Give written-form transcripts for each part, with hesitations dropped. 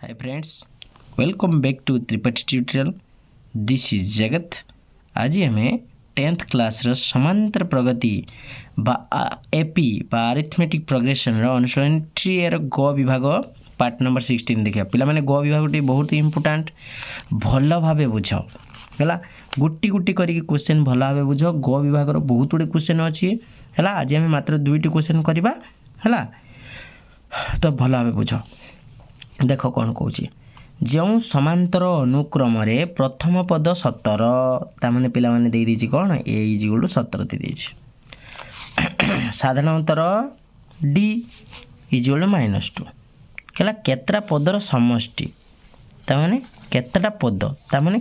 Hi friends, welcome back to Tripathi tutorial. This is Jagat. आज हमें 10th class रो समांतर प्रगति बा एपी बा अरिथमेटिक प्रोग्रेशन रो अनुसरण 3 एर ग विभाग पार्ट नंबर 16 देखिया पिला माने ग विभाग टी बहुत इंपोर्टेंट भलो भाबे बुझो हला गुट्टी गुट्टी करी क्वेश्चन भलो भाबे बुझो ग विभाग रो बहुत गुडी क्वेश्चन अछि हला आज हमें मात्र दुईटी क्वेश्चन करिबा हला तो भलो भाबे बुझो देख कौन कौच जो समांतर अनुक्रम प्रथम पद 17 ताने पिला माने दे दीची कौन ए इज इक्वल टू 17 दे दीची साधारणतर डी इज इक्वल टू -2 कला केतरा पदर समष्टि ताने केतटा पद ताने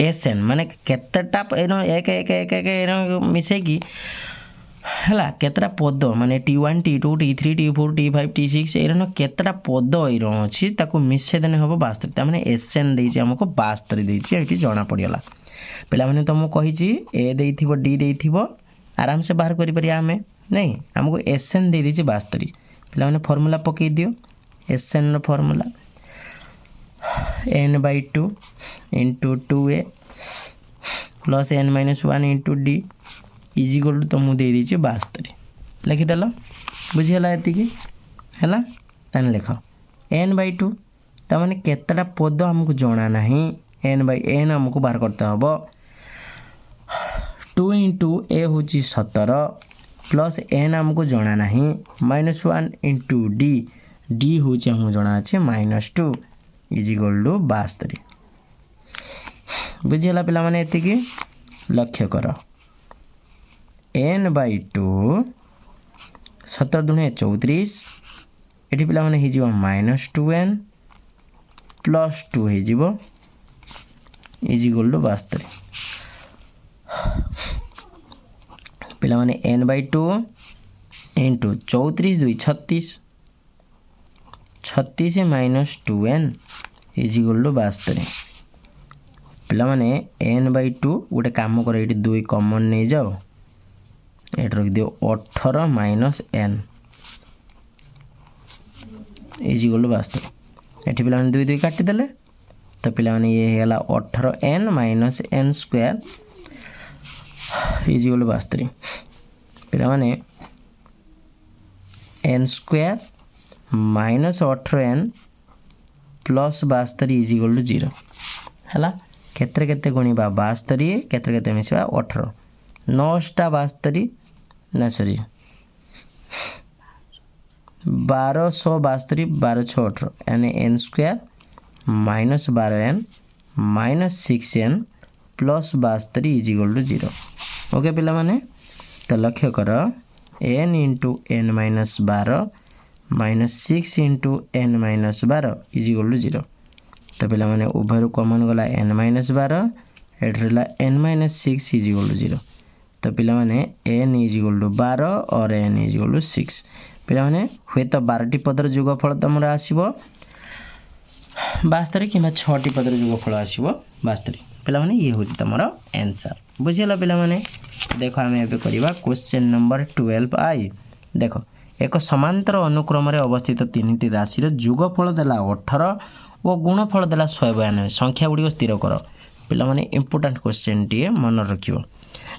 एसएन माने केतटा एनो एक एक एक एक एनो मिसे की हला केतरा पद माने T1 T2 T3 T4 T5 T6 एरनो केतरा पद एरो अछि ताको मिसे देने हबो 72 ता माने एसएन देछि हमको 72 देछि एठी जणा पडियला पेला माने तो मु कहि छि ए देइथिबो डी देइथिबो आराम से बाहर करि परिया हमें नहीं हमको एसएन दे देछि 72 पेला माने फार्मूला पकई दियो एसएन रो formula n/2 into 2a plus n-1 into d is equal to तो मु दे दीची 72 लिखि देलो बुझी हला एति की हला तने लिखो n/2 त माने केतटा पद हमको जोना नाही n/n हमको बाहर करते हबो 2 into a होची 17 प्लस n हमको जोना नाही -1 into d d होची हमको जोना अछि -2 इज इक्वल टू 72 बुझी हला पिला माने एति की लक्ष्य करो n/2 17 दुने 34 एठी पिला माने हि जीवो -2n प्लस 2 हि जीवो इज इक्वल टू 72 पिला माने n/2 into 34 2 36 36 -2n is equal to 72 पिला माने n/2 गोटे काम करो एठी 2 कॉमन नै जाओ एट रख दियो 18 -n इज इक्वल टू 72 एठी पिला माने 2 2 काटी देले तो पिला माने ये हैला 18n - n square is equal to 72 पिला माने n square -18n plus 72 is equal to 0 हैला केते केते गुणिबा 72 केते केते मिसबा 18 9टा 72 ना सॉरी 1272 12 6 18 यानी n square -12n -6n plus 72 is equal to 0 okay पिला माने तो लक्ष्य करो n into n - 12 -6 into n - 12 is equal to 0 तो पिला माने उभय कॉमन गला n - 12 एठला n - 6 इज इक्वल टू 0 तो पिला माने n इज इक्वल टू 12 और n इज इक्वल टू 6 पिला माने हुए तो 12टी पदर जोगफल तमरा आसीबो 72 किबा 6टी पदर जोगफल आसीबो 72 पिला माने ये होची तमरा आंसर बुझियला पिला माने देखो हमें एबे करिबा क्वेश्चन नंबर 12i देखो एक समांतर अनुक्रम रे अवस्थित तीनटी राशि रो जोगफल देला 18 और गुणफल देला 192 संख्या गुडी स्थिर करो पिला माने इंपोर्टेंट क्वेश्चन टी मन रखियो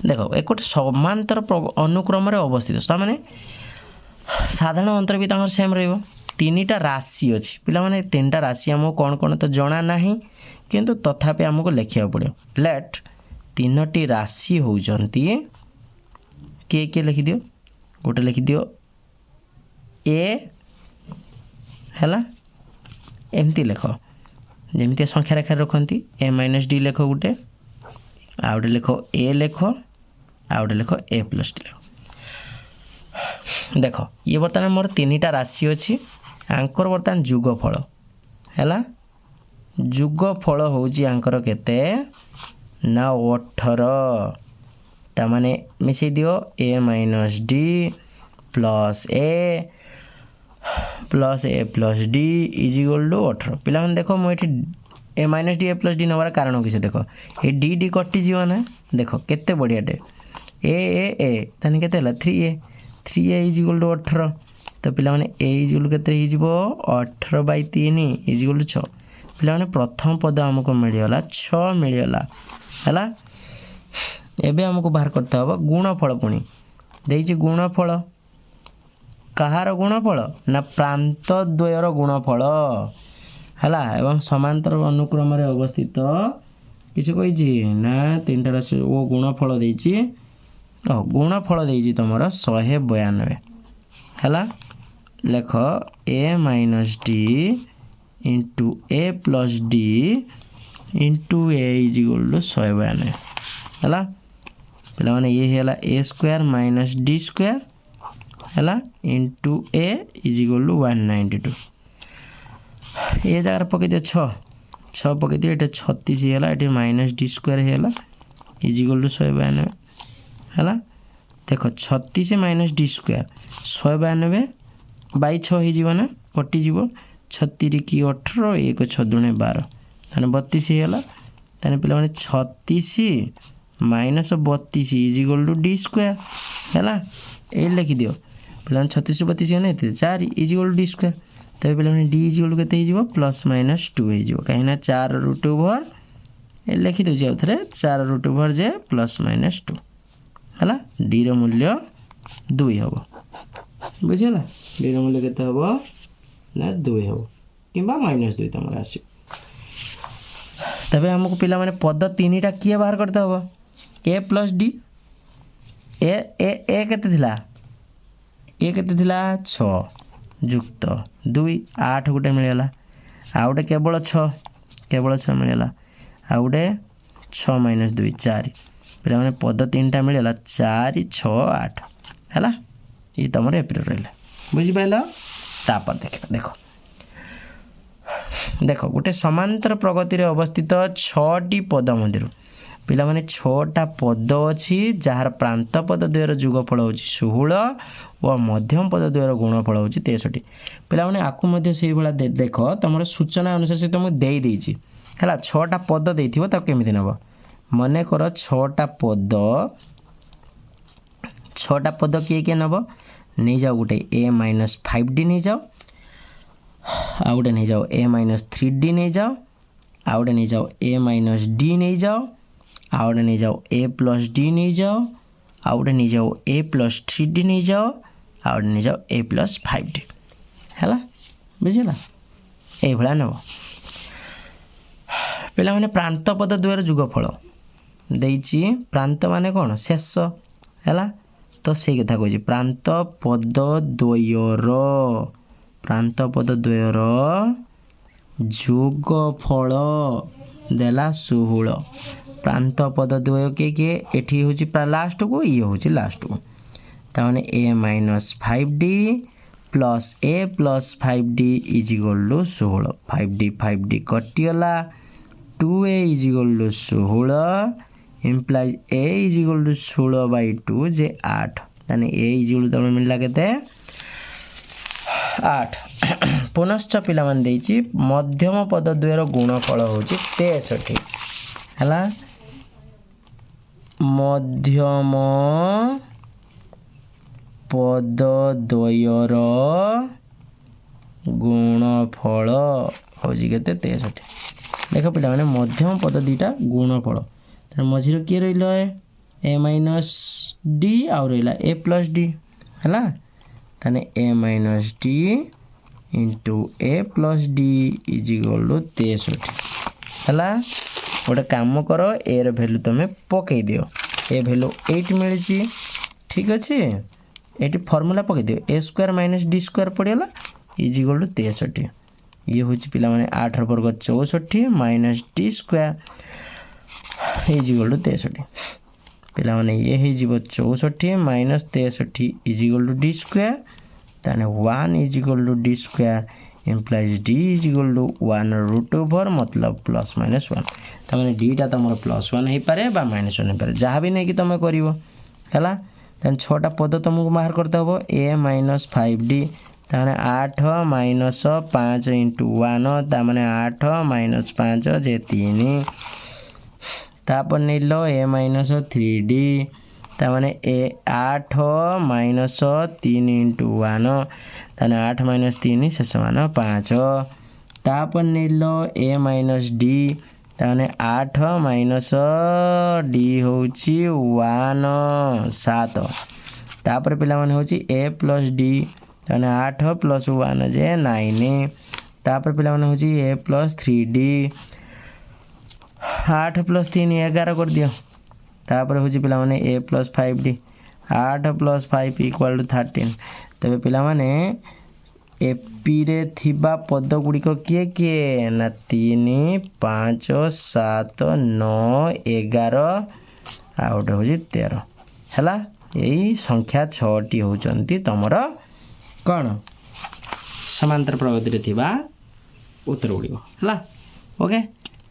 देखो एक समांतर अनुक्रम रे अवस्थित माने साधारण अंतर भी तांगर सेम रहइबो तीनटा राशि अछि पिला माने तीनटा राशि हमको कोन कोन तो जणा नाही किंतु तथापि हमको लेखिया पड़ियो लेट तीनटी राशि होजंती के लिखि दियो गोटे लिखि दियो a हला एमती लेखो जेमिति संख्या रेखा रखंती a - d लेखो गोटे आउटे लेखो a लेखो आउटे लेखो a + d लेखो देखो ये बर्तमान मोर तीनटा राशि अछि आंकर बर्तमान जोगफल हैला जोगफल होउची आंकर केते ना 18 ता माने मिसै दियो a - d plus a + d is equal to 18 पिला माने देखो मो एठी a - d a + d नवर कारण किसे देखो ए d कटि जीव ना देखो केते बढ़िया डे a तने केते हला 3a इज इक्वल टू 18 तो पिला माने a इज इक्वल केते हि जीवो 18/3 इज इक्वल टू 6 पे प्रथम पद आमको मिलगला 6 मिलगला है। एबे आमको बाहर करते हम गुणफल पुणी देइछि गुणफल कहार गुणफल ना प्रांत द्वयर गुणफल है एवं समांतर अनुक्रम रे अवस्थित किसी कही ना 3टा राशि वो गुणफल देइछि गुणफल देइछि तुमर 192 है। लेख a minus d into a plus d into a is equal to 192 है। पिला माने ये हैला a square minus d square है into a is equal to 192 ये जगह पकई दियो 6 पकई दियो एटा 36 हैला एटा माइनस d स्क्वायर हैला इज इक्वल टू 192 है। देखो 36 माइनस d स्क्वायर 192 बाई 6 हो जीव ना कटि जीव 36 की 18 1 6 दुणे 12 ताने 32 हैला ताने पिला माने 36 minus 32 is equal to d square है। ए लिखि दियो पिला 36 32 ने 4 is equal to d square तबे पिला d इज इक्वल टू केते हो जीव प्लस माइनस 2 हो जीव काहे ना 4 रूट ओवर ए लिखि दो जे थरे 4 रूट ओवर जे प्लस माइनस 2 है। d रो मूल्य 2 हबो बुझिला d रो मूल्य केते हबो ना 2 हबो किबा माइनस 2 तमरा आसी तबे हमको पिला माने पद 3टा किए बाहर करते हबो a प्लस d ए केते थिला ए केते थिला 6 जुक्त 2 8 गुटे मिलला आ गुटे केवल 6 मिलला आ गुटे 6 माइनस 2 4 पिला माने पद 3टा मिलला 4 6 8 हैला ये तमरे एपिर रहला बुझि पाइला। तापर देखो देखो गोटे समांतर प्रगति रे अवस्थित 6टी पद मध्यरु पिला माने 6टा पद अछि जार प्रांत पद द्वयर जुगफल होछि 16 और मध्यम पद द्वयर गुणफल होछि 63 पिला माने आकु मध्य सेही भला देखो तमरो सूचना अनुसार से तुम देई देछि हला 6टा पद देथिबो त केमिति नबो मने कर 6टा पद के नबो नै जाओ गुटे a माइनस 5d नै जाओ आ गुटे नै जाओ a माइनस 3d नै जाओ आ गुटे नै जाओ a माइनस d नै जाओ आ गुटे नै जाओ a प्लस d नै जाओ आ गुटे नै जाओ a प्लस 3d नै जाओ आ गुटे नै जाओ a प्लस 5d हैला बुझिला ए भला नबो पिला माने प्रांत पद द्वयर जुगफल देइछि प्रांत माने कोन शेष हैला तो सेई कथा कहछि प्रांत पद द्वयर जोगफल देला 16 प्रांत पद द्वय के एठी होछि लास्ट को ये होछि लास्ट को ता माने a minus 5d plus a plus 5d is equal to 16 5d कटियला 2a is equal to 16 implies a is equal to 16 by 2 जे 8 यानी a is equal to तमे मिलला केते 8 पुनश्च पिला मान देछि मध्यम पद द्वयर गुणफल होछि 63 हला मध्यम पद द्वयर गुणफल होछि केते 63 देखो पिला माने मध्यम पद दीटा गुणफल तर मझिरो के रहिलो a माइनस d और रहिला a प्लस d हला तने a minus d into a plus d is equal to 63 हला गोटे काम करो a रो वैल्यू तमे पकई दियो a वैल्यू 8 मिलची ठीक अछि एटी फार्मूला पकई दियो a square minus d square पड़ियला इज इक्वल टू 63 ये होची पिला माने 8 रो वर्ग 64 minus d square is equal to 63 पिला माने ये हे जीव 64 minus 63 is equal to d square ताने 1 is equal to d square implies d is equal to 1 root over मतलब प्लस माइनस 1 त माने d ता तमरो प्लस 1 हे पारे बा माइनस 1 हे पारे जहा भी नै कि तमे करिवो हला तन 6टा पद तुमको बाहर करते हो a माइनस 5d ताने 8 माइनस 5 इंटू 1 ता माने 8 माइनस 5 जे 3 तापर नेलो a माइनस 3d ता माने a 8 माइनस 3 इंटू 1 ताने 8 माइनस 3 शेष मान 5 तापर नेल ए माइनस डी ताने 8 माइनस डी होची 1 7 तापर पिला माने होची ए प्लस डी ताने 8 प्लस 1 जे 9 तापर पिला माने होची ए प्लस 3d 8 प्लस 3 11 कर दियो तापर होची पिला माने a plus 5d 8 plus 5 equal to 13 तबे पिला माने एपी रे थिबा पद गुड़िक किए किए ना 3 5 7 9 11 आउट हो 13 हैला यही संख्या 6टी होचंती तमर कौन समांतर प्रगति रे थिबा उत्तर गुड़िक हैला ओके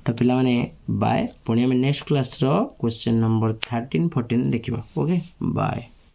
तो पिला माने बाय पुणी हम नेक्स्ट क्लास रो क्वेश्चन नंबर 13 14 देखिबा ओके बाय।